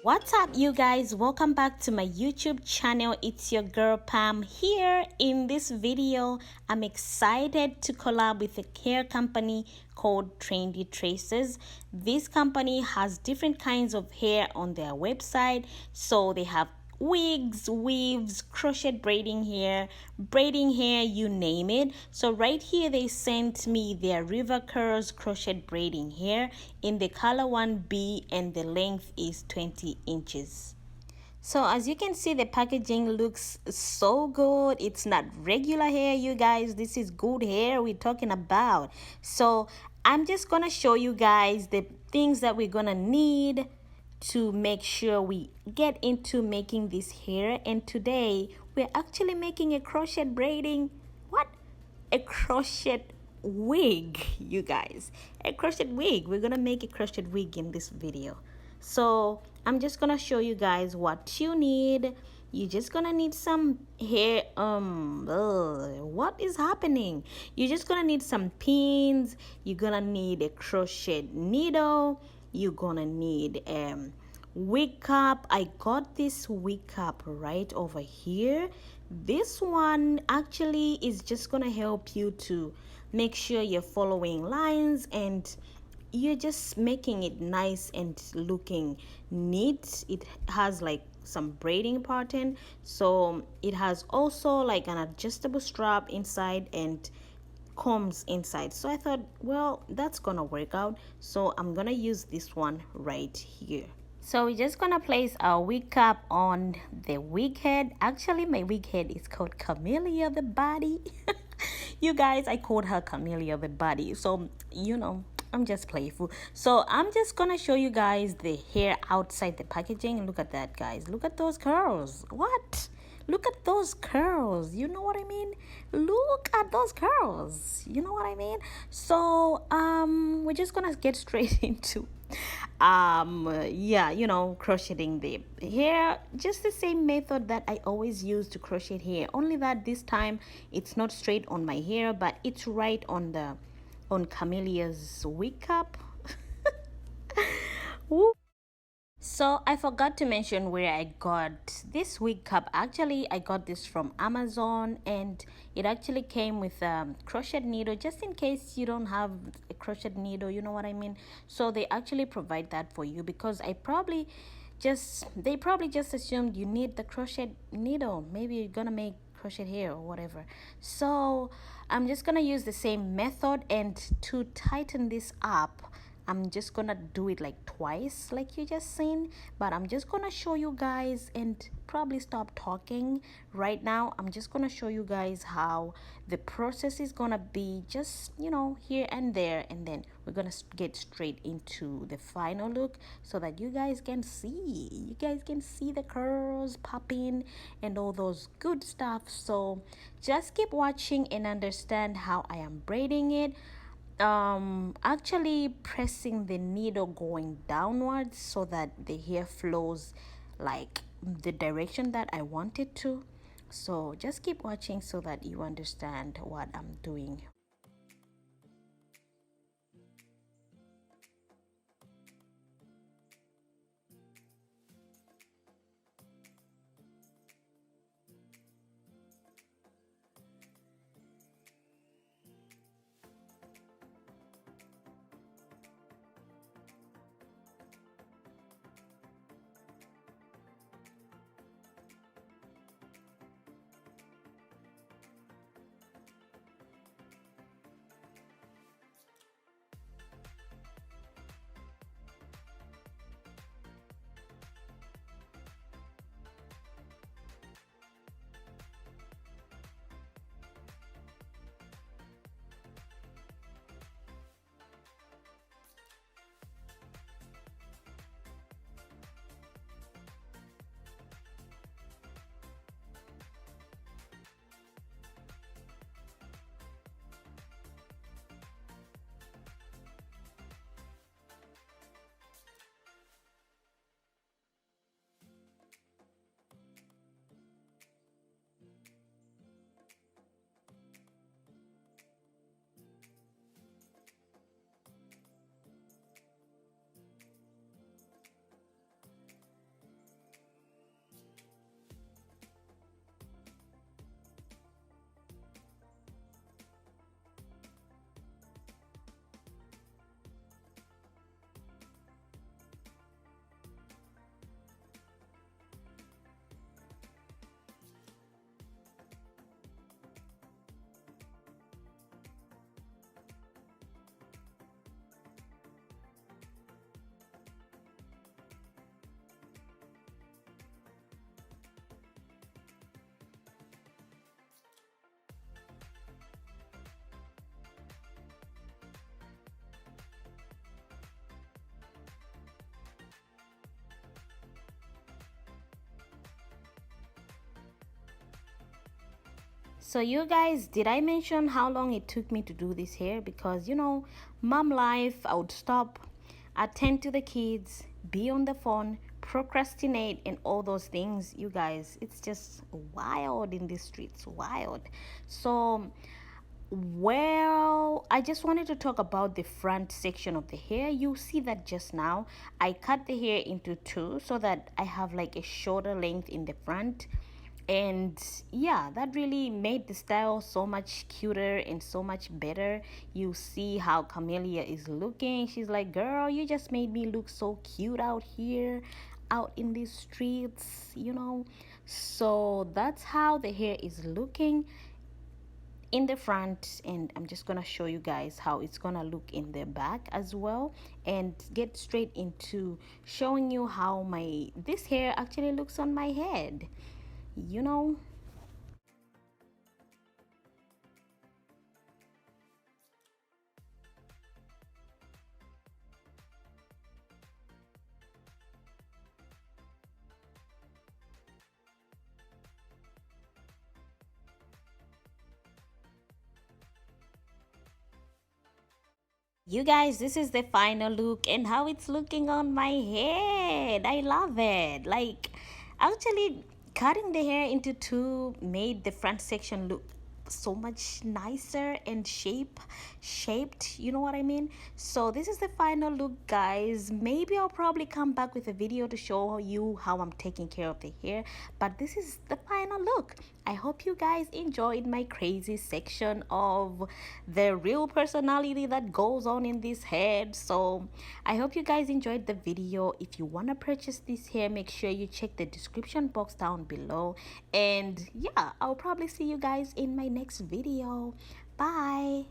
What's up, you guys? Welcome back to my YouTube channel. It's your girl Pam here. In this video, I'm excited to collab with a hair company called Trendy Tresses. This company has different kinds of hair on their website. So they have wigs, weaves, crochet braiding hair, you name it. So right here they sent me their river curls crochet braiding hair in the color 1B, and the length is 20 inches. So as you can see, the packaging looks so good. It's not regular hair, you guys. This is good hair we're talking about. So I'm just gonna show you guys the things that we're gonna need to make sure we get into making this hair. And today we're actually making a crochet braiding a crochet wig, you guys. A crochet wig. We're gonna make a crochet wig in this video. So I'm just gonna show you guys what you need. You're just gonna need some hair. What is happening? You're just gonna need some pins. You're gonna need a crochet needle. You're gonna need wig cap. I got this wig cap right over here. This one actually is just gonna help you to make sure you're following lines and you're just making it nice and looking neat. It has like some braiding pattern, so it has also like an adjustable strap inside and combs inside. So I thought, well, that's gonna work out, so I'm gonna use this one right here. So we're just gonna place our wig cap on the wig head. Actually, my wig head is called Camellia the Body. You guys, I called her Camellia the Body. So, you know, I'm just playful. So I'm just gonna show you guys the hair outside the packaging. Look at that, guys. Look at those curls. What? Look at those curls. You know what I mean? Look at those curls. You know what I mean? So we're just gonna get straight into yeah, you know, crocheting the hair, just the same method that I always use to crochet hair, only that this time it's not straight on my hair, but it's right on the Camellia's wig cap. Woo. So I forgot to mention where I got this wig cap. Actually, I got this from Amazon, and it actually came with a crochet needle, just in case you don't have a crochet needle, you know what I mean? So they actually provide that for you, because they probably just assumed you need the crochet needle. Maybe you're gonna make crochet hair or whatever. So I'm just gonna use the same method, and to tighten this up, I'm just gonna do it like twice, like you just seen, but I'm just gonna show you guys and probably stop talking right now. I'm just gonna show you guys how the process is gonna be, just, you know, here and there, and then we're gonna get straight into the final look so that you guys can see the curls popping and all those good stuff. So just keep watching and understand how I am braiding it. Actually pressing the needle going downwards so that the hair flows like the direction that I want it to. So just keep watching so that you understand what I'm doing. So you guys, did I mention how long it took me to do this hair? Because you know, mom life, I would stop, attend to the kids, be on the phone, procrastinate, and all those things. You guys, it's just wild in the streets, wild. So well, I just wanted to talk about the front section of the hair. You see that just now I cut the hair into two so that I have like a shorter length in the front. And yeah, that really made the style so much cuter and so much better. You see how Camellia is looking. She's like, girl, you just made me look so cute out here, out in these streets, you know. So that's how the hair is looking in the front, and I'm just gonna show you guys how it's gonna look in the back as well, and get straight into showing you how my this hair actually looks on my head, you know. You guys, this is the final look and how it's looking on my head. I love it. Like, actually, cutting the hair into two made the front section look so much nicer and shaped, you know what I mean? So this is the final look, guys. Maybe I'll probably come back with a video to show you how I'm taking care of the hair, but this is the final look. I hope you guys enjoyed my crazy section of the real personality that goes on in this head. So I hope you guys enjoyed the video. If you want to purchase this hair, make sure you check the description box down below. And yeah, I'll probably see you guys in my next video. Bye.